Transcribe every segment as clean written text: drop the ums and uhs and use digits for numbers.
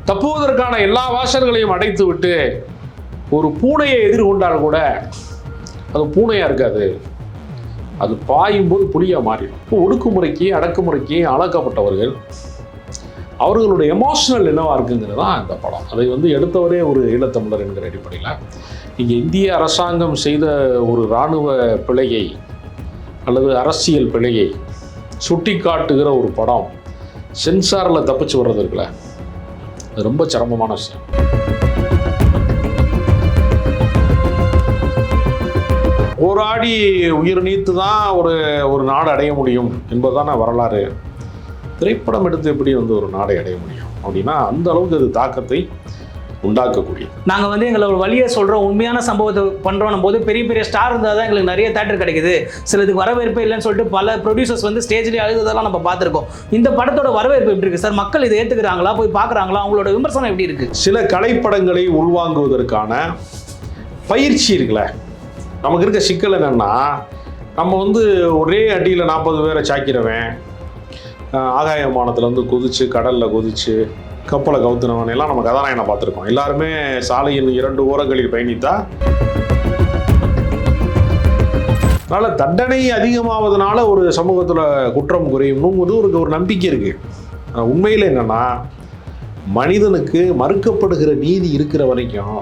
தப்புவதற்கான எல்லா வாசல்களையும் அடைத்து விட்டு ஒரு பூனையை எதிர்கொண்டால் கூட அது பூனையா இருக்காது, அது பாயும் போது புலியா மாறிடும். ஒடுக்குமுறைக்கு அடக்குமுறைக்கு ஆளாக்கப்பட்டவர்கள் அவர்களுடைய எமோஷனல் என்னவா இருக்குங்கிறது தான் இந்த படம். அதை எடுத்தவரே ஒரு ஈழத்தமிழர் என்கிற அடிப்படையில் இங்கே இந்திய அரசாங்கம் செய்த ஒரு இராணுவ பிழையை அல்லது அரசியல் பிழையை சுட்டி காட்டுகிற ஒரு படம் சென்சாரில் தப்பிச்சு வர்றது இருக்குல்ல, அது ரொம்ப சிரமமான விஷயம். போராடி உயிர் நீத்து தான் ஒரு நாடு அடைய முடியும் என்பதுதான வரலாறு. திரைப்படம் எடுத்து எப்படி ஒரு நாடை அடைய முடியும் அப்படின்னா அந்த அளவுக்கு அது தாக்கத்தை உண்டாக்கக்கூடிய. நாங்கள் எங்களோட வழியை சொல்கிறோம், உண்மையான சம்பவத்தை பண்ணுறோம் போது பெரிய பெரிய ஸ்டார் இருந்தால் தான் எங்களுக்கு நிறைய தேட்டர் கிடைக்குது, சிலதுக்கு வரவேற்பு இல்லைன்னு சொல்லிட்டு பல ப்ரொடியூசர்ஸ் ஸ்டேஜ்லேயே அழுததெல்லாம் நம்ம பார்த்துருக்கோம். இந்த படத்தோட வரவேற்பு எப்படி இருக்குது சார்? மக்கள் இதை ஏற்றுக்கிறாங்களா, போய் பார்க்குறாங்களா, அவங்களோட விமர்சனம் எப்படி இருக்குது? சில கலைப்படங்களை உள்வாங்குவதற்கான பயிற்சி இருக்குல்ல, நமக்கு இருக்க சிக்கல் என்னென்னா நம்ம ஒரே அடியில் 40 பேரை சாக்கிறவன், ஆகாய விமானத்தில் குதிச்சு கடலில் குதிச்சு கப்பலை கவுத்துனவன் எல்லாம் நம்ம கதாநாயகனை பார்த்துருக்கோம். எல்லாருமே சாலையின் 2 ஓரங்களில் பயணித்தா அதனால் தண்டனை அதிகமாவதனால ஒரு சமூகத்தில் குற்றம் குறையும்னு ஒரு நம்பிக்கை இருக்குது. உண்மையில் என்னென்னா மனிதனுக்கு மறுக்கப்படுகிற நீதி இருக்கிற வரைக்கும்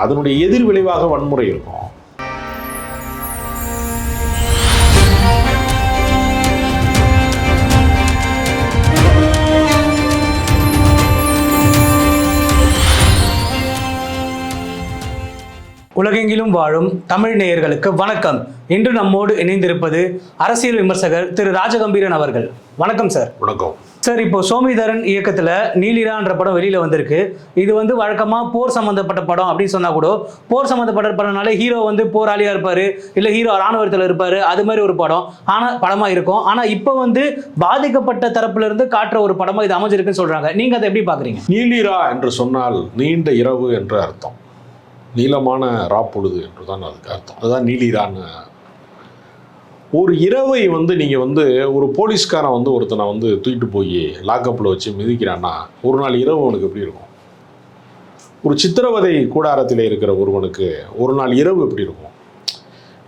அதனுடைய எதிர் விளைவாக வன்முறை இருக்கும். உலகெங்கிலும் வாழும் தமிழ் நேயர்களுக்கு வணக்கம். இன்று நம்மோடு இணைந்திருப்பது அரசியல் விமர்சகர் திரு ராஜகம்பீரன் அவர்கள். வணக்கம் சார். வணக்கம் சார். இப்போ சோமிதரன் இயக்கத்தில் நீலிரான்ற படம் வெளியில் வந்திருக்கு. இது வழக்கமாக போர் சம்மந்தப்பட்ட படம் அப்படின்னு சொன்னால் கூட போர் சம்மந்தப்பட்ட படம்னாலே ஹீரோ போராளியாக இருப்பார், இல்லை ஹீரோ இராணுவத்தில் இருப்பார், அது மாதிரி ஒரு படம் படமாக இருக்கும். ஆனால் இப்போ பாதிக்கப்பட்ட தரப்பிலிருந்து காட்டுற ஒரு படமாக இது அமைஞ்சிருக்குன்னு சொல்கிறாங்க. நீங்கள் அதை எப்படி பார்க்குறீங்க? நீலிரா என்று சொன்னால் நீண்ட இரவு என்று அர்த்தம், நீளமான ராப்பொழுது என்று தான் அதுக்கு அர்த்தம். அதுதான் நீலிரான்னு. ஒரு இரவை நீங்கள் ஒரு போலீஸ்காரன் ஒருத்தனை தூக்கிட்டு போய் லாக்கப்பில் வச்சு மிதிக்கிறான்னா ஒரு நாள் இரவு அவனுக்கு எப்படி இருக்கும்? ஒரு சித்திரவதை கூடாரத்தில் இருக்கிற ஒருவனுக்கு ஒரு நாள் இரவு எப்படி இருக்கும்?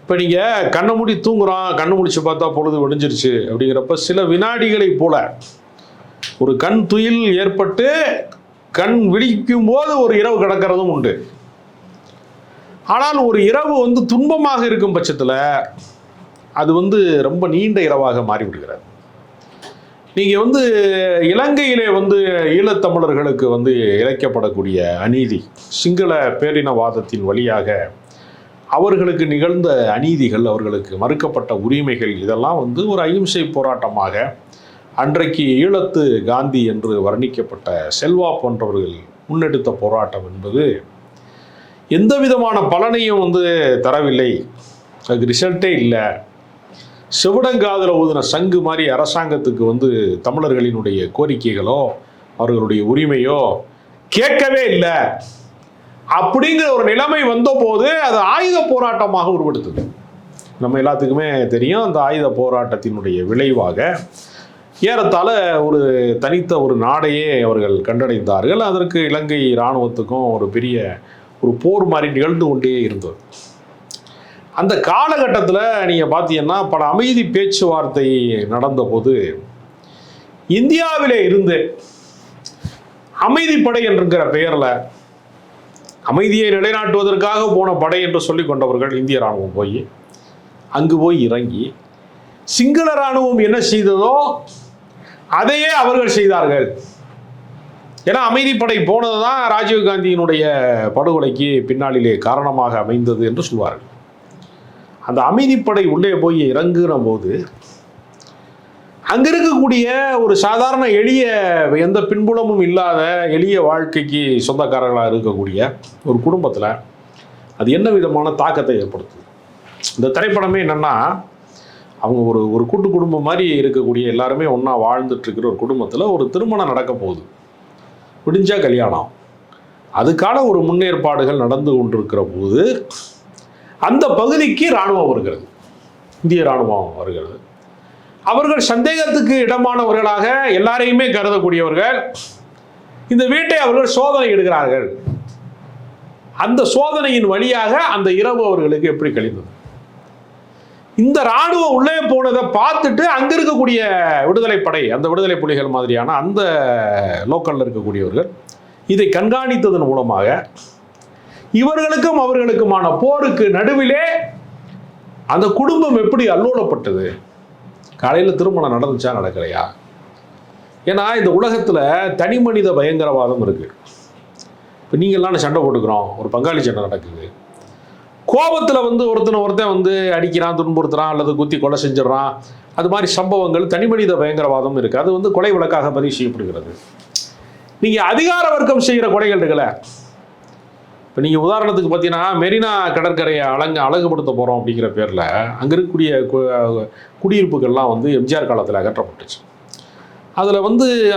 இப்போ நீங்கள் கண்ணை மூடி தூங்குறான், கண்ணை முடிச்சு பார்த்தா பொழுது விடிஞ்சிருச்சு அப்படிங்கிறப்ப சில வினாடிகளை போல ஒரு கண் துயில் ஏற்பட்டு கண் விழிக்கும் போது ஒரு இரவு கிடக்கிறதும் உண்டு. ஆனால் ஒரு இரவு துன்பமாக இருக்கும் பட்சத்தில் அது ரொம்ப நீண்ட இரவாக மாறிவிடுகிறது. நீங்கள் இலங்கையிலே ஈழத்தமிழர்களுக்கு இழைக்கப்படக்கூடிய அநீதி, சிங்கள பேரினவாதத்தின் வழியாக அவர்களுக்கு நிகழ்ந்த அநீதிகள், அவர்களுக்கு மறுக்கப்பட்ட உரிமைகள், இதெல்லாம் ஒரு அகிம்சை போராட்டமாக அன்றைக்கு ஈழத்து காந்தி என்று வர்ணிக்கப்பட்ட செல்வா போன்றவர்கள் முன்னெடுத்த போராட்டம் என்பது எந்த விதமான பலனையும் தரவில்லை. அதுக்கு ரிசல்ட்டே இல்லை. செவிடங்காதில் ஊதின சங்கு மாதிரி அரசாங்கத்துக்கு தமிழர்களினுடைய கோரிக்கைகளோ அவர்களுடைய உரிமையோ கேட்கவே இல்லை. அப்படிங்கிற ஒரு நிலைமை வந்தபோது அது ஆயுத போராட்டமாக உருவெடுத்தது. நம்ம எல்லாத்துக்குமே தெரியும். அந்த ஆயுத போராட்டத்தினுடைய விளைவாக ஏறத்தாழ ஒரு தனித்த ஒரு நாடையே அவர்கள் கண்டடைந்தார்கள். அதற்கு இலங்கை இராணுவத்துக்கும் ஒரு பெரிய ஒரு போர் மாதிரி நிகழ்ந்து கொண்டே இருந்தது. அந்த காலகட்டத்தில் நீங்கள் பார்த்தீங்கன்னா பல அமைதி பேச்சுவார்த்தை நடந்தபோது இந்தியாவிலே இருந்து அமைதிப்படை என்கிற பெயரில் அமைதியை நிலைநாட்டுவதற்காக போன படை என்று சொல்லிக் கொண்டவர்கள் இந்திய இராணுவம் அங்கு போய் இறங்கி சிங்கள இராணுவம் என்ன செய்ததோ அதையே அவர்கள் செய்தார்கள். ஏன்னா அமைதிப்படை போனது தான் ராஜீவ்காந்தியினுடைய படுகொலைக்கு பின்னாளிலே காரணமாக அமைந்தது என்று சொல்வார்கள். அந்த அமைதிப்படை உள்ளே போய் இறங்குகிற போது அங்கே இருக்கக்கூடிய ஒரு சாதாரண எளிய எந்த பின்புலமும் இல்லாத எளிய வாழ்க்கைக்கு சொந்தக்காரர்களாக இருக்கக்கூடிய ஒரு குடும்பத்தில் அது என்ன விதமான தாக்கத்தை ஏற்படுத்துது? இந்த திரைப்படமே என்னென்னா அவங்க ஒரு கூட்டு குடும்பம் மாதிரி இருக்கக்கூடிய எல்லாருமே ஒன்றா வாழ்ந்துட்டு இருக்கிற ஒரு குடும்பத்தில் ஒரு திருமணம் நடக்க போகுது. விடிஞ்சா கல்யாணம். அதுக்கான ஒரு முன்னேற்பாடுகள் நடந்து கொண்டிருக்கிற போது அந்த பகுதிக்கு இராணுவம் வருகிறது, இந்திய இராணுவம் வருகிறது. அவர்கள் சந்தேகத்துக்கு இடமானவர்களாக எல்லாரையுமே கருதக்கூடியவர்கள். இந்த வீட்டை அவர்கள் சோதனை எடுக்கிறார்கள். அந்த சோதனையின் வழியாக அந்த இரவு அவர்களுக்கு எப்படி கழிந்தது? இந்த ராணுவம் உள்ளே போனதை பார்த்துட்டு அங்க இருக்கக்கூடிய விடுதலை படை, அந்த விடுதலை புலிகள் மாதிரியான அந்த லோக்கல்ல இருக்கக்கூடியவர்கள் இதை கண்காணித்ததன் மூலமாக இவர்களுக்கும் அவர்களுக்குமான போருக்கு நடுவிலே அந்த குடும்பம் எப்படி அல்லோலப்பட்டது? காலையில் திருமணம் நடந்துச்சா நடக்கலையா? ஏன்னா இந்த உலகத்தில் தனி மனித பயங்கரவாதம் இருக்கு. இப்போ நீங்கள்லாம் சண்டை போட்டுக்கிறோம், ஒரு பங்காளி சண்டை நடக்குது, கோபத்தில் ஒருத்தன் அடிக்கிறான், துன்புறுத்துறான், அல்லது குத்தி கொலை செஞ்சிடறான். அது மாதிரி சம்பவங்கள் தனி மனித பயங்கரவாதம் இருக்குது. அது கொலை வழக்காக பதிவு செய்யப்படுகிறது. நீங்கள் அதிகார வர்க்கம் செய்கிற கொலைகள் இருக்குல்ல, இப்போ நீங்கள் உதாரணத்துக்கு பார்த்தீங்கன்னா மெரினா கடற்கரையை அழகுபடுத்த போகிறோம் அப்படிங்கிற பேரில் அங்கே இருக்கக்கூடிய குடியிருப்புகள்லாம் எம்ஜிஆர் காலத்தில் அகற்றப்பட்டுச்சு. அதில்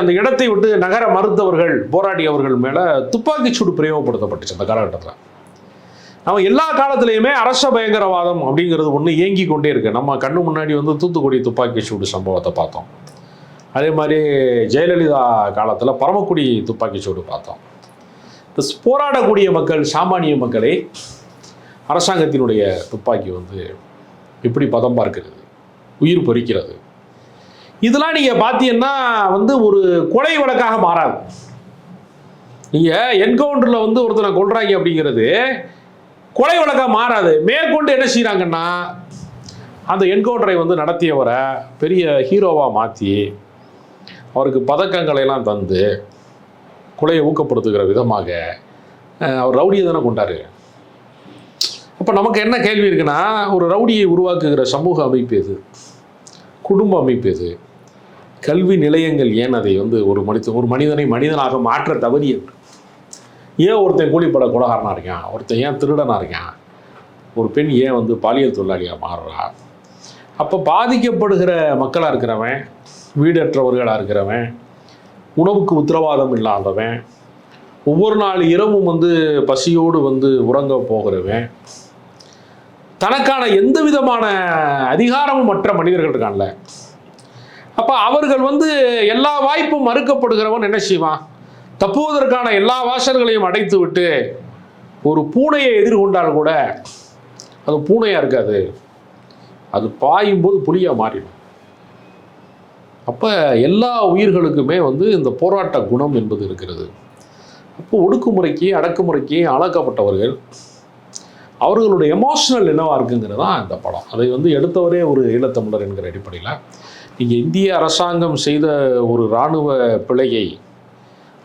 அந்த இடத்தை விட்டு நகர மறுத்தவர்கள், போராடியவர்கள் மேலே துப்பாக்கிச்சூடு பிரயோகப்படுத்தப்பட்டுச்சு. அந்த காலகட்டத்தில் நம்ம எல்லா காலத்திலையுமே அரச பயங்கரவாதம் அப்படிங்கிறது ஒன்று இயங்கி கொண்டே இருக்கு. நம்ம கண்ணு முன்னாடி தூத்துக்குடி துப்பாக்கிச்சூடு சம்பவத்தை பார்த்தோம். அதே மாதிரி ஜெயலலிதா காலத்தில் பரமக்குடி துப்பாக்கிச்சூடு பார்த்தோம். இந்த போராடக்கூடிய மக்கள், சாமானிய மக்களை அரசாங்கத்தினுடைய துப்பாக்கி எப்படி பதம் பார்க்கிறது, உயிர் பறிக்கிறது, இதெல்லாம் நீங்கள் பார்த்தீங்கன்னா ஒரு கொலை வழக்காக மாறாது. நீங்கள் என்கவுண்டரில் ஒருத்தனை கொல்றாங்க அப்படிங்கிறது கொலை வழக்காக மாறாது. மேற்கொண்டு என்ன செய்கிறாங்கன்னா அந்த என்கவுண்டரை நடத்தியவரை பெரிய ஹீரோவாக மாற்றி அவருக்கு பதக்கங்களை எல்லாம் தந்து கொலையை ஊக்கப்படுத்துகிற விதமாக அவர் ரவுடியை தானே கொண்டாரு. அப்போ நமக்கு என்ன கேள்வி இருக்குன்னா, ஒரு ரவுடியை உருவாக்குகிற சமூக அமைப்பு எது, குடும்ப அமைப்பு எது, கல்வி நிலையங்கள் ஏன் அதை ஒரு மனிதனை மனிதனாக மாற்ற தவறியது? ஏன் ஒருத்தன் கூலிப்பட கொலகாரனாக இருக்கான், ஒருத்தன் ஏன் திருடனாக இருக்கான், ஒரு பெண் ஏன் பாலியல் தொழிலாளியாக மாறுறா? அப்போ பாதிக்கப்படுகிற மக்களாக இருக்கிறவன், வீடற்றவர்களாக இருக்கிறவன், உணவுக்கு உத்தரவாதம் இல்லாதவன், ஒவ்வொரு நாள் இரவும் பசியோடு உறங்க போகிறவன், தனக்கான எந்த விதமான அதிகாரமும் மற்ற மனிதர்கள் இருக்கான்ல, அப்போ அவர்கள் எல்லா வாய்ப்பும் மறுக்கப்படுகிறவன் என்ன செய்வான்? தப்புவதற்கான எல்லா வாசல்களையும் அடைத்து விட்டு ஒரு பூனையை எதிர்கொண்டால் கூட அது பூனையாக இருக்காது, அது பாயும் போது புலியாக மாறிடும். அப்போ எல்லா உயிர்களுக்குமே இந்த போராட்ட குணம் என்பது இருக்கிறது. அப்போ ஒடுக்குமுறைக்கு அடக்குமுறைக்கு ஆளாக்கப்பட்டவர்கள் அவர்களுடைய எமோஷனல் என்னவா இருக்குங்கிறது தான் இந்த படம். அதை எடுத்தவரே ஒரு ஈழத்தமிழர் என்கிற அடிப்படையில் நீங்கள் இந்திய அரசாங்கம் செய்த ஒரு இராணுவ பிழையை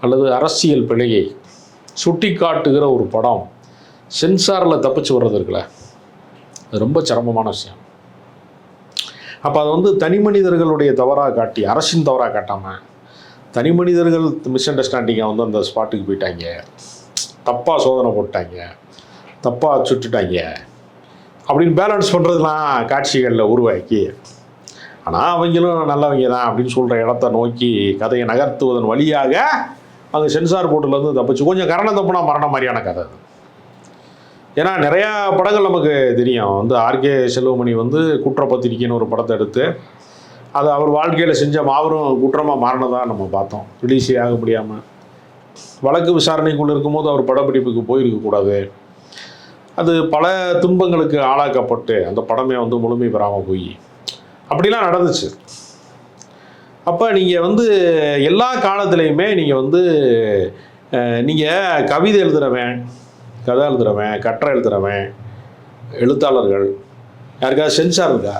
அல்லது அரசியல் பிழையை சுட்டி காட்டுகிற ஒரு படம் சென்சாரில் தப்பிச்சு வர்றது இருக்குல்ல, அது ரொம்ப சிரமமான விஷயம். அப்போ அதை தனி மனிதர்களுடைய தவறாக காட்டி, அரசின் தவறாக காட்டாமல், தனி மனிதர்கள் மிஸ் அண்டர்ஸ்டாண்டிங்கை அந்த ஸ்பாட்டுக்கு போயிட்டாங்க, தப்பாக சோதனை போட்டாங்க, தப்பாக சுட்டுட்டாங்க அப்படின்னு பேலன்ஸ் பண்ணுறதுலாம் காட்சிகளில் உருவாக்கி, ஆனால் அவங்களும் நல்லவங்க தான் அப்படின்னு சொல்கிற இடத்த நோக்கி கதையை நகர்த்துவதன் வழியாக அவங்க சென்சார் போர்ட்டிலேருந்து தப்பிச்சு கொஞ்சம் கரணம் தப்புனா மரணம் மாதிரியான கதை அது. ஏன்னா நிறையா படங்கள் நமக்கு தெரியும். ஆர்கே செல்வமணி குற்றப்பத்திரிக்கைன்னு ஒரு படத்தை எடுத்து அது அவர் வாழ்க்கையில் செஞ்ச மாபெரும் குற்றமாக மாறினதாக நம்ம பார்த்தோம். ரிலீஸே ஆக முடியாமல் வழக்கு விசாரணைக்குள்ளே இருக்கும்போது அவர் படப்பிடிப்புக்கு போயிருக்கக்கூடாது. அது பல துன்பங்களுக்கு ஆளாக்கப்பட்டு அந்த படமே முழுமை பெறாமல் போய் அப்படிலாம் நடந்துச்சு. அப்போ நீங்கள் எல்லா காலத்துலேயுமே நீங்கள் கவிதை எழுதுகிறவன், கதை எழுதுகிறவன், கட்டுரை எழுதுகிறவன், எழுத்தாளர்கள் யாருக்காவது சென்சார் இருக்கா?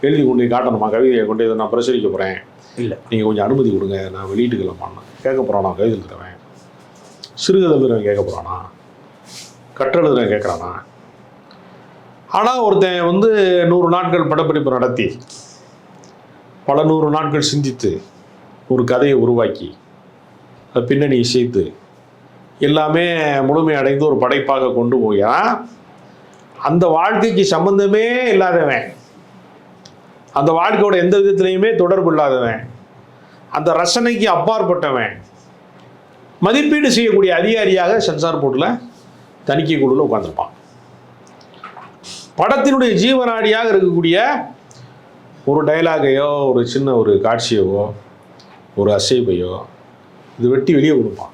எழுதி கொண்டு காட்டணுமா? கவிதையை கொண்டு நான் பிரசுரிக்க போகிறேன், இல்லை நீங்கள் கொஞ்சம் அனுமதி கொடுங்க, நான் வெளியிட்டுக்கலாமான்னு கேட்க போகிறானா? கவிதை எழுதுகிறவன், சிறுகதை எழுதுகிறவன் கேட்க போகிறானா? கட்டுரை எழுதுகிறவன் கேட்குறானா? ஆனால் ஒருத்தன் 100 நாட்கள் படப்பிடிப்பு நடத்தி பல 100 நாட்கள் சிந்தித்து ஒரு கதையை உருவாக்கி அது பின்னணி இசைத்து எல்லாமே முழுமை அடைந்து ஒரு படைப்பாக கொண்டு போயா அந்த வாழ்க்கைக்கு சம்பந்தமே இல்லாதவன், அந்த வாழ்க்கையோட எந்த விதத்திலையுமே தொடர்பு இல்லாதவன், அந்த ரசனைக்கு அப்பாற்பட்டவன் மதிப்பீடு செய்யக்கூடிய அதிகாரியாக சென்சார் போர்ட்டில் தணிக்கை குழுவில் உட்காந்துருப்பான். படத்தினுடைய ஜீவநாடியாக இருக்கக்கூடிய ஒரு டைலாகையோ, ஒரு சின்ன ஒரு காட்சியவோ, ஒரு அசைவையோ இது வெட்டி வெளியே கொடுப்பான்.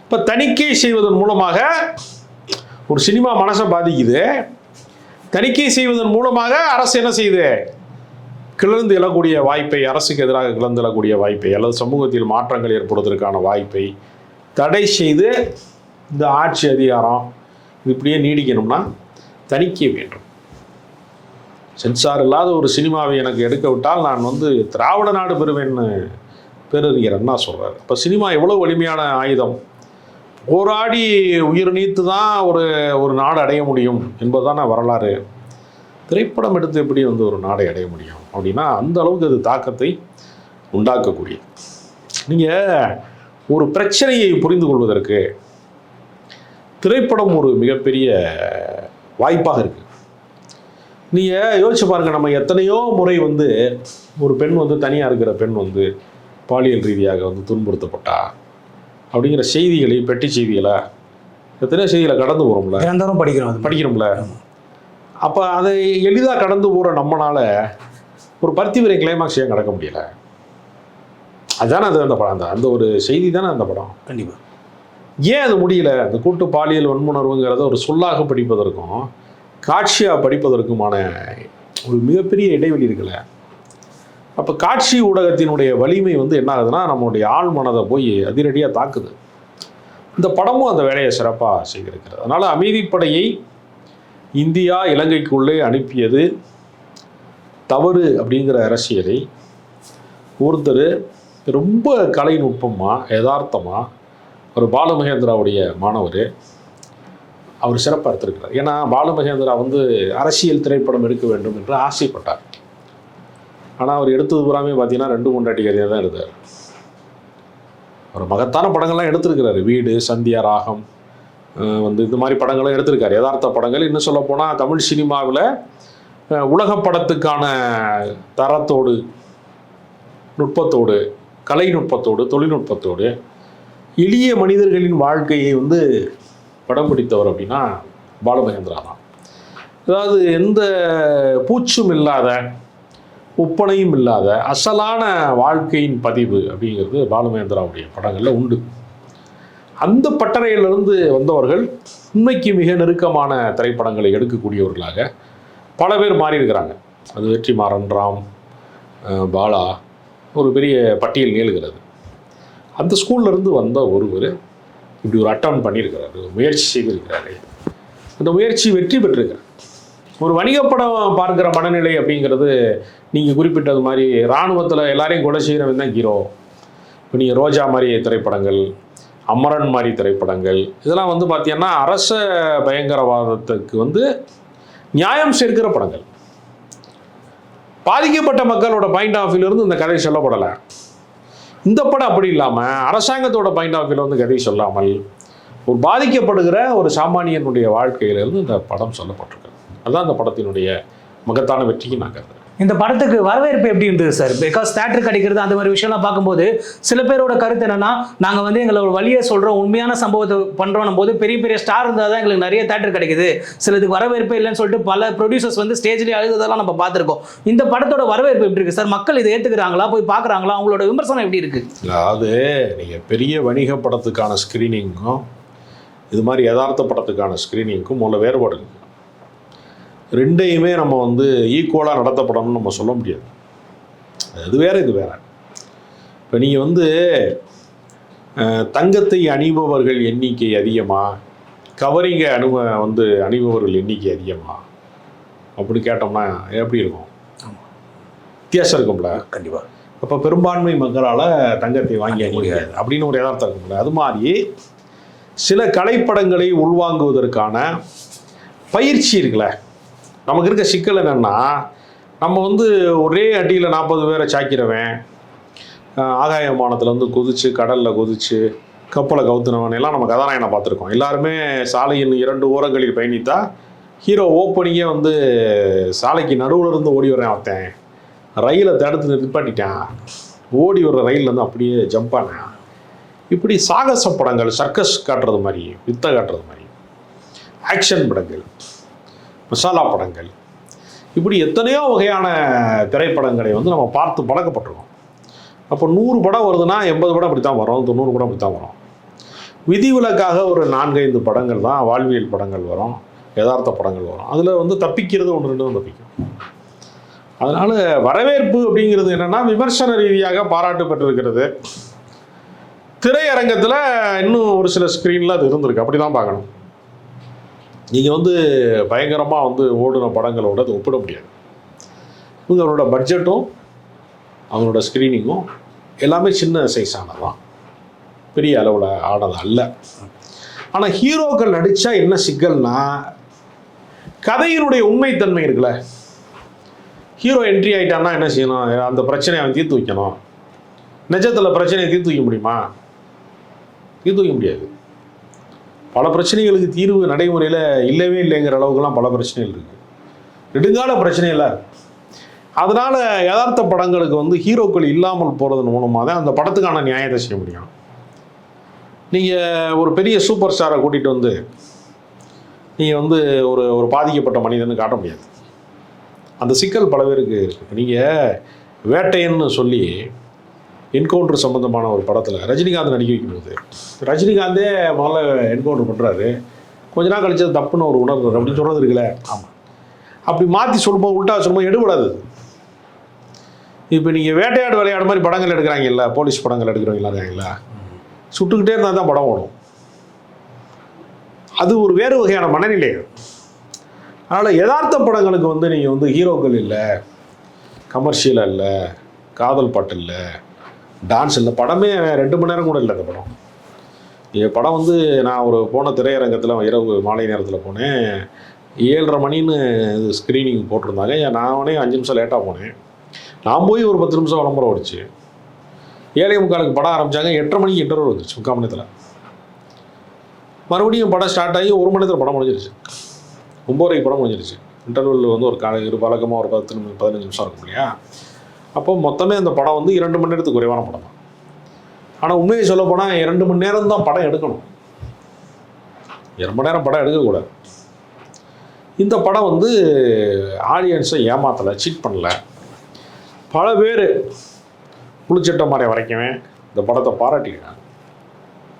இப்போ தணிக்கை செய்வதன் மூலமாக ஒரு சினிமா மனசை பாதிக்குது. தணிக்கை செய்வதன் மூலமாக அரசு என்ன செய்யுது? கிளர்ந்து எழக்கூடிய வாய்ப்பை, அரசுக்கு எதிராக கிளர்ந்து எழக்கூடிய வாய்ப்பை அல்லது சமூகத்தில் மாற்றங்கள் ஏற்படுவதற்கான வாய்ப்பை தடை செய்து இந்த ஆட்சி அதிகாரம் இது இப்படியே நீடிக்கணும்னா தணிக்கை வேண்டும். சென்சார் இல்லாத ஒரு சினிமாவை எனக்கு எடுக்க விட்டால் நான் வந்து திராவிட நாடு பெறுவேன்னு பேரறிஞர் அண்ணா சொல்கிறார். இப்போ சினிமா எவ்வளோ வலிமையான ஆயுதம். போராடி உயிர் நீத்து தான் ஒரு நாடு அடைய முடியும் என்பதுதான வரலாறு. திரைப்படம் எடுத்து எப்படி வந்து ஒரு நாடை அடைய முடியும் அப்படின்னா அந்த அளவுக்கு அது தாக்கத்தை உண்டாக்கக்கூடியது. நீங்கள் ஒரு பிரச்சனையை புரிந்து கொள்வதற்கு திரைப்படம் ஒரு மிகப்பெரிய வாய்ப்பாக இருக்குது. நீங்கள் யோசிச்சு பாருங்கள், நம்ம எத்தனையோ முறை வந்து ஒரு பெண் வந்து தனியாக இருக்கிற பெண் வந்து பாலியல் ரீதியாக வந்து துன்புறுத்தப்பட்டா அப்படிங்கிற செய்திகளை, பெட்டி செய்திகளை, எத்தனையோ செய்திகளை கடந்து போகிறோம்ல, நிரந்தரம் படிக்கிறோம்ல. அப்போ அதை எளிதாக கடந்து போகிற நம்மளால் ஒரு பருத்திவரை கிளைமாக்ஸ் ஏன் கடக்க முடியலை? அதுதானே அது அந்த படம், அந்த ஒரு செய்தி தானே அந்த படம். கண்டிப்பாக ஏன் அது முடியல? அந்த கூட்டு பாலியல் வன்முணர்வுங்கிறத ஒரு சொல்லாக படிப்பதற்கும் காட்சியாக படிப்பதற்குமான ஒரு மிகப்பெரிய இடைவெளி இருக்குல்ல. அப்போ காட்சி ஊடகத்தினுடைய வலிமை வந்து என்ன ஆகுதுன்னா நம்மளுடைய ஆழ் மனதை போய் அதிரடியாக தாக்குது. இந்த படமும் அந்த வேலையை சிறப்பாக செய்திருக்கிறது. அதனால் அமைதிப்படையை இந்தியா இலங்கைக்குள்ளே அனுப்பியது தவறு அப்படிங்கிற அரசியலை ஒருத்தர் ரொம்ப கலைநுட்பமாக யதார்த்தமாக ஒரு பாலுமகேந்திராவுடைய மாணவர் அவர் சிறப்பாக எடுத்திருக்கிறார். ஏன்னா பாலுமகேந்திரா வந்து அரசியல் திரைப்படம் எடுக்க வேண்டும் என்று ஆசைப்பட்டார். ஆனால் அவர் எடுத்தது பூராமே பார்த்தீங்கன்னா 2 மூன்றாட்டி கதையாக தான் எடுத்தார். ஒரு மகத்தான படங்கள்லாம் எடுத்திருக்கிறாரு. வீடு, சந்தியா, ராகம் வந்து இந்த மாதிரி படங்களும் எடுத்திருக்காரு, யதார்த்த படங்கள். இன்னும் சொல்ல போனால் தமிழ் சினிமாவில் உலக படத்துக்கான தரத்தோடு, நுட்பத்தோடு, கலைநுட்பத்தோடு, தொழில்நுட்பத்தோடு எளிய மனிதர்களின் வாழ்க்கையை வந்து படம் பிடித்தவர் அப்படின்னா பாலுமகேந்திரா தான். அதாவது எந்த பூச்சும் இல்லாத, ஒப்பனையும் இல்லாத அசலான வாழ்க்கையின் பதிவு அப்படிங்கிறது பாலுமகேந்திராவுடைய படங்களில் உண்டு. அந்த பட்டறையிலிருந்து வந்தவர்கள் உண்மைக்கு மிக நெருக்கமான திரைப்படங்களை எடுக்கக்கூடியவர்களாக பல பேர் மாறி இருக்கிறாங்க. அது வெற்றிமாறன், ராம், பாலா, ஒரு பெரிய பட்டியல் நீளுகிறது. அந்த ஸ்கூல்லேருந்து வந்த ஒருவர் இப்படி ஒரு அட்டம் பண்ணியிருக்கிறாரு, முயற்சி செய்திருக்கிறாரு. அந்த முயற்சி வெற்றி பெற்றிருக்கிறார். ஒரு வணிகப்படம் பார்க்குற மனநிலை அப்படிங்கிறது நீங்கள் குறிப்பிட்டது மாதிரி இராணுவத்தில் எல்லாரையும் கொலை செய்கிறவன் தான் ஹீரோ. இப்போ நீங்கள் ரோஜா மாதிரி திரைப்படங்கள், அமரன் மாதிரி திரைப்படங்கள், இதெல்லாம் வந்து பார்த்தீங்கன்னா அரச பயங்கரவாதத்துக்கு வந்து நியாயம் சேர்க்கிற படங்கள். பாதிக்கப்பட்ட மக்களோட பாயிண்ட் ஆஃப் வியூலேருந்து இந்த கதை சொல்லப்படலை. இந்த படம் அப்படி இல்லாமல் அரசாங்கத்தோட பாயிண்ட் ஆஃப் வியூவில் வந்து கதை சொல்லாமல் ஒரு பாதிக்கப்படுகிற ஒரு சாமானியனுடைய வாழ்க்கையிலிருந்து இந்த படம் சொல்லப்பட்டிருக்கு. அதுதான் இந்த படத்தினுடைய மகத்தான வெற்றிக்கு நான் கருதுறேன். இந்த படத்துக்கு வரவேற்பு எப்படி இருந்தது சார்? பிகாஸ் தேட்டர் கிடைக்கிறது அந்த மாதிரி விஷயம்லாம் பார்க்கும்போது சில பேரோட கருத்து என்னன்னா, நாங்கள் வந்து எங்களோட வழியை சொல்கிறோம், உண்மையான சம்பவத்தை பண்ணுறோம் போது பெரிய பெரிய ஸ்டார் இருந்தால் தான் எங்களுக்கு நிறைய தேட்டர் கிடைக்குது, சிலதுக்கு வரவேற்பு இல்லைன்னு சொல்லிட்டு பல ப்ரொடியூசர்ஸ் வந்து ஸ்டேஜ்லேயே அழுததெல்லாம் நம்ம பார்த்துருக்கோம். இந்த படத்தோட வரவேற்பு எப்படி இருக்குது சார்? மக்கள் இதை ஏற்றுக்கிறாங்களா, போய் பார்க்குறாங்களா, அவங்களோட விமர்சனம் எப்படி இருக்குது? அதாவது நீங்கள் பெரிய வணிக படத்துக்கான ஸ்க்ரீனிங்கும் இது மாதிரி யதார்த்த படத்துக்கான ஸ்க்ரீனிங்க்கும் முதல்ல வேறுபாடு இருக்குது. ரெண்டையுமே நம்ம வந்து ஈக்குவலாக நடத்தப்படணும்னு நம்ம சொல்ல முடியாது. அது வேறு, இது வேறு. இப்போ நீங்கள் வந்து தங்கத்தை அணிபவர்கள் எண்ணிக்கை அதிகமாக, கவரிங்கை அணிபவர்கள் எண்ணிக்கை அதிகமாக அப்படி கேட்டோம்னா எப்படி இருக்கும்? வித்தியாசம் இருக்கும்ல. கண்டிப்பாக. அப்போ பெரும்பான்மை மக்களால் தங்கத்தை வாங்கி அணிய முடியாது அப்படின்னு ஒரு யதார்த்தம் இருக்கும்ல. அது மாதிரி சில கலைப்படங்களை உள்வாங்குவதற்கான பயிற்சி இருக்குல்ல. நமக்கு இருக்க சிக்கல் என்னென்னா, நம்ம வந்து ஒரே அடியில் 40 பேரை சாக்கிறவன், ஆகாய விமானத்தில் வந்து குதிச்சு, கடலில் குதிச்சு, கப்பலை கவுத்துனவன் எல்லாம் நம்ம கதாநாயகனை பார்த்துருக்கோம். எல்லாருமே சாலையின் 2 ஓரங்களில் பயணித்தா ஹீரோ ஓப்பனிங்கே வந்து சாலைக்கு நடுவில் இருந்து ஓடி வரேன், ஒருத்தன் ரயிலை தடுத்து நிற்பாட்டிட்டான், ஓடி வர்ற ரயிலேருந்து அப்படியே ஜம்ப் ஆனேன். இப்படி சாகச படங்கள், சர்க்கஸ் காட்டுறது மாதிரி, வித்தை காட்டுறது மாதிரி, ஆக்ஷன் படங்கள், மசாலா படங்கள், இப்படி எத்தனையோ வகையான திரைப்படங்களை வந்து நம்ம பார்த்து பழக்கப்பட்டிருக்கோம். அப்போ 100 படம் வருதுன்னா 80 படம் அப்படி தான் வரும், 90 படம் அப்படி தான் வரும். விதிவிலக்காக ஒரு 4-5 படங்கள் தான் வாழ்வியல் படங்கள் வரும், யதார்த்த படங்கள் வரும். அதில் வந்து தப்பிக்கிறது 1-2 தான் தப்பிக்கும். அதனால் வரவேற்பு அப்படிங்கிறது என்னென்னா விமர்சன ரீதியாக பாராட்டு பெற்றிருக்கிறது. திரையரங்கத்தில் இன்னும் ஒரு சில ஸ்க்ரீனில் அது இருந்திருக்கு. அப்படி தான் பார்க்கணும். நீங்கள் வந்து பயங்கரமாக வந்து ஓடின படங்களோட அது ஒப்பிட முடியாது. இவங்களோட பட்ஜெட்டும் அவங்களோட ஸ்க்ரீனிங்கும் எல்லாமே சின்ன சைஸானது தான், பெரிய அளவில் ஆனது அல்ல. ஆனால் ஹீரோக்கள் நடித்தா என்ன சிக்கல்னா, கதையினுடைய உண்மைத்தன்மை இருக்குல்ல. ஹீரோ என்ட்ரி ஆகிட்டான்னா என்ன செய்யணும், அந்த பிரச்சனையை அவன் தீர்த்து வைக்கணும். நிஜத்தில் பிரச்சனையை தீர்த்து வைக்க முடியுமா? தீர்த்து வைக்க முடியாது. பல பிரச்சனைகளுக்கு தீர்வு நடைமுறையில் இல்லவே இல்லைங்கிற அளவுக்குலாம் பல பிரச்சனைகள் இருக்குது, நெடுங்கால பிரச்சனையெல்லாம் இருக்குது. அதனால் யதார்த்த படங்களுக்கு வந்து ஹீரோக்கள் இல்லாமல் போகிறதன் மூலமாக தான் அந்த படத்துக்கான நியாயத்தை செய்ய முடியும். நீங்கள் ஒரு பெரிய சூப்பர் ஸ்டாரை கூட்டிகிட்டு வந்து நீங்கள் வந்து ஒரு ஒரு பாதிக்கப்பட்ட மனிதன்னு காட்ட முடியாது. அந்த சிக்கல் பல பேருக்கு இருக்குது. நீங்கள் வேட்டையன்னு சொல்லி என்கவுண்டர் சம்மந்தமான ஒரு படத்தில் ரஜினிகாந்த் நடிக்க வைக்கும்போது, ரஜினிகாந்தே முதல்ல என்கவுண்டர் பண்ணுறாரு, கொஞ்ச நாள் கழிச்சது தப்புன்னு ஒரு உணர்வு அப்படின்னு சொல்கிறது இருக்குல்ல. ஆமாம், அப்படி மாற்றி சொல்லும்போது உள்டா சொல்லும்போது எடுபடாது. இப்போ நீங்கள் வேட்டையாடு விளையாடு மாதிரி படங்கள் எடுக்கிறாங்கல்ல, போலீஸ் படங்கள் எடுக்கிறவங்களா இருக்காங்களா, சுட்டுக்கிட்டே இருந்தால் தான் படம் ஓடும். அது ஒரு வேறு வகையான மனநிலை. அதனால் யதார்த்த படங்களுக்கு வந்து நீங்கள் வந்து ஹீரோக்கள் இல்லை, கமர்ஷியலாக இல்லை, காதல் பாட்டு இல்லை, டான்ஸ் இல்லை, படமே 2 மணி நேரம் கூட இல்லை அந்த படம். படம் வந்து நான் ஒரு போன திரையரங்கத்தில் இரவு மாலை நேரத்தில் போனேன், 7:30 மணின்னு ஸ்க்ரீனிங் போட்டிருந்தாங்க. நானே 5 நிமிஷம் லேட்டாக போனேன். நான் போய் ஒரு 10 நிமிஷம் விளம்பரம் ஓடிச்சு. 7:45 படம் ஆரம்பித்தாங்க, 8:30 மணிக்கு இன்டர்வல் வந்துச்சு 3/4 மணி நேரத்தில். மறுபடியும் படம் ஸ்டார்ட் ஆகி 1 மணி நேரத்தில் படம் முடிஞ்சிருச்சு. 9:30 படம் முடிஞ்சிருச்சு. இன்டர்வல் வந்து ஒரு வழக்கமாக ஒரு 10-15 நிமிஷம் இருக்கும் இல்லையா. அப்போ மொத்தமே அந்த படம் வந்து 2 மணி நேரத்துக்கு குறைவான படம் தான். ஆனால் உண்மையை சொல்ல போனால் 2 மணி நேரம் தான் படம் எடுக்கணும், 2 மணி நேரம் படம் எடுக்கக்கூடாது. இந்த படம் வந்து ஆடியன்ஸை ஏமாத்தலை, சீட் பண்ணலை. பல பேர் புளிச்சட்டை மாதிரி வரைக்கவே இந்த படத்தை பாராட்டிக்கிறாங்க.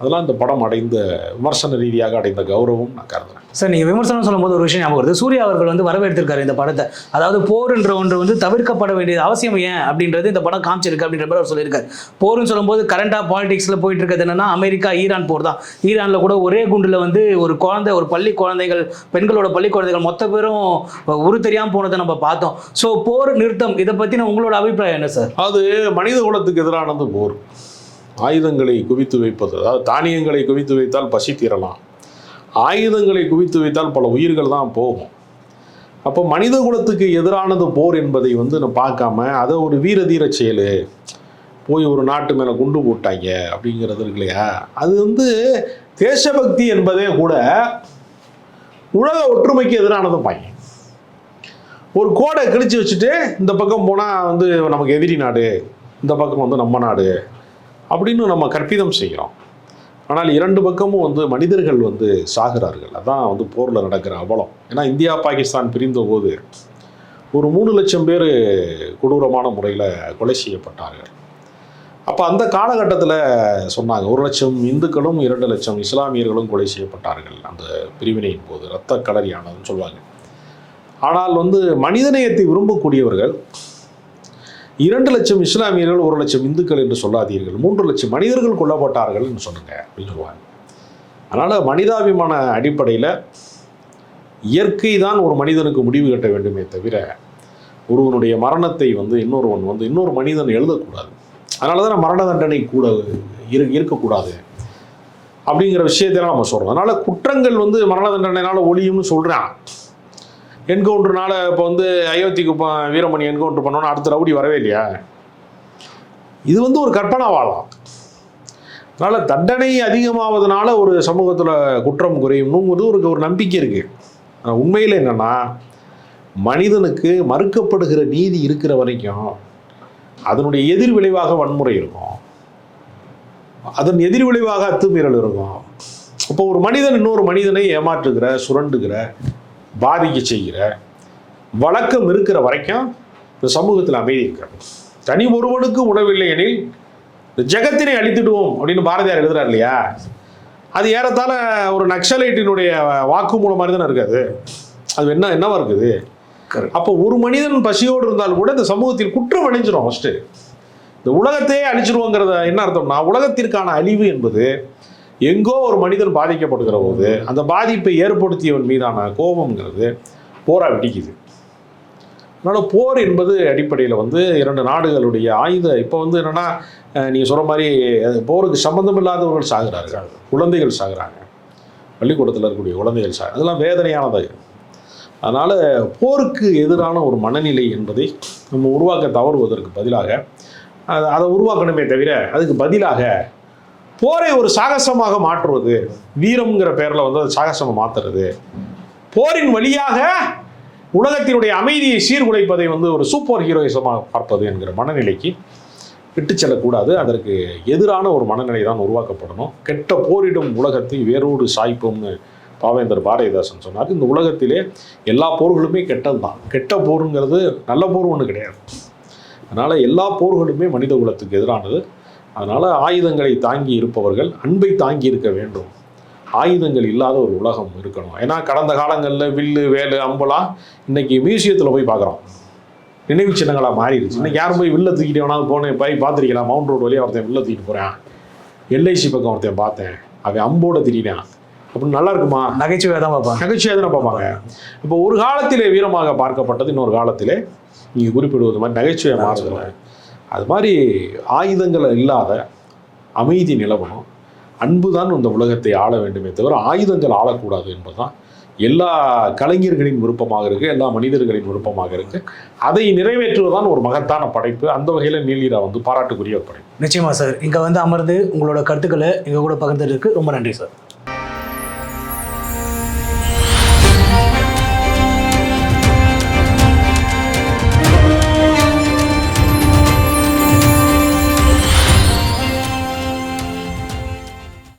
அதெல்லாம் இந்த படம் அடைந்த விமர்சன ரீதியாக அடைந்த கௌரவம் நான் கருதுறேன். சார், நீங்கள் விமர்சனம் சொல்லும்போது ஒரு விஷயம் ஞாபகம் வருது. சூர்யா அவர்கள் வந்து வரவேற்றிருக்காரு இந்த படத்தை. அதாவது போர்ன்ற ஒன்று வந்து தவிர்க்கப்பட வேண்டியது அவசியம் ஏன் அப்படின்றது இந்த படம் காமிச்சிருக்கு அப்படின்ற மாதிரி அவர் சொல்லியிருக்காரு. போர்னு சொல்லும்போது கரண்டாக பாலிடிக்ஸில் போயிட்டு இருக்கிறது என்னன்னா அமெரிக்கா ஈரான் போர் தான். ஈரானில் கூட ஒரே குண்டில் வந்து ஒரு குழந்தை, ஒரு பள்ளி குழந்தைகள், பெண்களோட பள்ளி குழந்தைகள் மொத்த பேரும் உரு தெரியாமல் போனதை நம்ம பார்த்தோம். ஸோ போர் நிறுத்தம், இதை பற்றின உங்களோட அபிப்பிராயம் என்ன சார்? அது மனித குலத்துக்கு எதிரானது போர். ஆயுதங்களை குவித்து வைப்பது, அதாவது தானியங்களை குவித்து வைத்தால் பசி தீரலாம், ஆயுதங்களை குவித்து வைத்தால் பல உயிர்கள் தான் போகும். அப்போ மனித குலத்துக்கு எதிரானது போர் என்பதை வந்து நான் பார்க்காம அதை ஒரு வீர தீர செயல், போய் ஒரு நாட்டு மேலே குண்டு போட்டாங்க அப்படிங்கிறது இருக்கு இல்லையா, அது வந்து தேசபக்தி என்பதே கூட உலக ஒற்றுமைக்கு எதிரானதும் பாங்க. ஒரு கோடை கிழிச்சு வச்சுட்டு இந்த பக்கம் போனால் வந்து நமக்கு எதிரி நாடு, இந்த பக்கம் வந்து நம்ம நாடு அப்படின்னு நம்ம கற்பிதம் செய்கிறோம். ஆனால் 2 பக்கமும் வந்து மனிதர்கள் வந்து சாகிறார்கள். அதான் வந்து போரில் நடக்கிற அவலம். ஏன்னா இந்தியா பாகிஸ்தான் பிரிந்த போது ஒரு 3 லட்சம் பேர் கொடூரமான முறையில் கொலை செய்யப்பட்டார்கள். அப்போ அந்த காலகட்டத்தில் சொன்னாங்க 1 லட்சம் இந்துக்களும் 2 லட்சம் இஸ்லாமியர்களும் கொலை செய்யப்பட்டார்கள் அந்த பிரிவினையின் போது, இரத்த களரியானதுன்னு சொல்லுவாங்க. ஆனால் வந்து மனிதநேயத்தை விரும்பக்கூடியவர்கள் 2 லட்சம் இஸ்லாமியர்கள் 1 லட்சம் இந்துக்கள் என்று சொல்லாதீர்கள், 3 லட்சம் மனிதர்கள் கொல்லப்பட்டார்கள் என்று சொல்லுங்க அப்படின்னு சொல்லுவாங்க. அதனால் மனிதாபிமான அடிப்படையில் இயற்கை தான் ஒரு மனிதனுக்கு முடிவு கட்ட வேண்டுமே தவிர ஒருவனுடைய மரணத்தை வந்து இன்னொரு மனிதன் எழுதக்கூடாது. அதனால தான் மரண தண்டனை கூட இருக்கக்கூடாது அப்படிங்கிற விஷயத்தெல்லாம் நம்ம சொல்கிறோம். அதனால் குற்றங்கள் வந்து மரண தண்டனைனால ஒழியும்னு சொல்கிறான். என்கவுண்டர்னால இப்போ வந்து அயோத்திக்கு வீரமணி என்கவுண்டர் பண்ணோன்னா அடுத்த ரவுடி வரவே இல்லையா? இது வந்து ஒரு கற்பனாவாளம். அதனால் தண்டனை அதிகமாவதனால ஒரு சமூகத்தில் குற்றம் குறையும்னு ஒரு நம்பிக்கை இருக்குது. உண்மையில் என்னென்னா மனிதனுக்கு மறுக்கப்படுகிற நீதி இருக்கிற வரைக்கும் அதனுடைய எதிர் விளைவாக வன்முறை இருக்கும், அதன் எதிர் விளைவாக அத்துமீறல் இருக்கும். இப்போ ஒரு மனிதன் இன்னொரு மனிதனை ஏமாற்றுகிற, சுரண்டுகிற, பாதிக்க செய்கிற வழக்கம் இருக்கிற வரைக்கும் இந்த சமூகத்தில் அமைதி இருக்கிறது. தனி ஒருவனுக்கு உணவில்லை எனில் இந்த ஜெகத்தினை அழித்துடுவோம் அப்படின்னு பாரதியார் எழுதுறாரு இல்லையா, அது ஏறத்தாழ ஒரு நக்சலைட்டினுடைய வாக்குமூலம் மாதிரி தானே இருக்காது. அது என்னவா இருக்குது? அப்போ ஒரு மனிதன் பசியோடு இருந்தால் கூட இந்த சமூகத்தில் குற்றம் அணிஞ்சிடும். ஃபர்ஸ்ட் இந்த உலகத்தையே அழிச்சிருவோங்கிறத என்ன அர்த்தம்னா, உலகத்திற்கான அழிவு என்பது எங்கோ ஒரு மனிதன் பாதிக்கப்படுகிற போது அந்த பாதிப்பை ஏற்படுத்தியவன் மீதான கோபம்ங்கிறது போரா வெடிக்குது. அதனால போர் என்பது அடிப்படையில் வந்து இரண்டு நாடுகளுடைய இப்போ வந்து என்னன்னா, நீங்கள் சொல்கிற மாதிரி போருக்கு சம்பந்தம் இல்லாதவர்கள் சாகுறார்கள், குழந்தைகள் சாகுறாங்க, பள்ளிக்கூடத்தில் இருக்கக்கூடிய குழந்தைகள் அதெல்லாம் வேதனையானது. அதனால் போருக்கு எதிரான ஒரு மனநிலை என்பதை நம்ம உருவாக்க தவறுவதற்கு பதிலாக அதை உருவாக்கணுமே தவிர, அதுக்கு பதிலாக போரை ஒரு சாகசமாக மாற்றுவது, வீரம்ங்கிற பேரில் வந்து அது சாகசமாக மாற்றுறது, போரின் வழியாக உலகத்தினுடைய அமைதியை சீர்குலைப்பதை வந்து ஒரு சூப்பர் ஹீரோயிசமாக பார்ப்பது என்கிற மனநிலைக்கு விட்டு செல்லக்கூடாது. அதற்கு எதிரான ஒரு மனநிலை தான் உருவாக்கப்படணும். கெட்ட போரிடும் உலகத்தை வேரோடு சாய்ப்போம்னு பாவேந்தர் பாரதிதாசன் சொன்னார். இந்த உலகத்திலே எல்லா போர்களுமே கெட்டது தான். கெட்ட போருங்கிறது நல்ல போர் ஒன்று கிடையாது. அதனால் எல்லா போர்களுமே மனித குலத்துக்கு எதிரானது. அதனால் ஆயுதங்களை தாங்கி இருப்பவர்கள் அன்பை தாங்கி இருக்க வேண்டும். ஆயுதங்கள் இல்லாத ஒரு உலகம் இருக்கணும். ஏன்னா கடந்த காலங்களில் வில்லு வேலு அம்பெல்லாம் இன்னைக்கு மியூசியத்தில் போய் பார்க்குறோம், நினைவு சின்னங்களாக மாறிடுச்சு. இன்னைக்கு யாரும் போய் வில்ல தூக்கிட்டு வேணாலும் போய் பார்த்துருக்கலாம். மவுண்ட் ரோடு வழியாக ஒருத்தன் வில்ல தூக்கிட்டு போகிறேன், எல்ஐசி பக்கம் ஒருத்தன் பார்த்தேன், அவன் அம்போட திடீரான் அப்படின்னு நல்லா இருக்குமா? நகைச்சுவையாக தான் பார்ப்பாங்க. நகைச்சுவையாக தானே பார்ப்பாங்க. இப்போ ஒரு காலத்திலே வீரமாக பார்க்கப்பட்டது இன்னொரு காலத்திலே நீங்கள் குறிப்பிடுவது மாதிரி நகைச்சுவை மாறுதல. அது மாதிரி ஆயுதங்கள் இல்லாத அமைதி நிலவணும். அன்பு தான் இந்த உலகத்தை ஆள வேண்டுமே தவிர ஆயுதங்கள் ஆளக்கூடாது என்பதுதான் எல்லா கலைஞர்களின் விருப்பமாக இருக்குது, எல்லா மனிதர்களின் விருப்பமாக இருக்குது. அதை நிறைவேற்றுவதுதான் ஒரு மகத்தான படைப்பு. அந்த வகையில் நீலிரா வந்து பாராட்டுக்குரிய ஒரு படைப்பு. நிச்சயமா சார். இங்கே வந்து அமர்ந்து உங்களோட கருத்துக்களை எங்கள் கூட பகிர்ந்ததுக்கு ரொம்ப நன்றி சார்.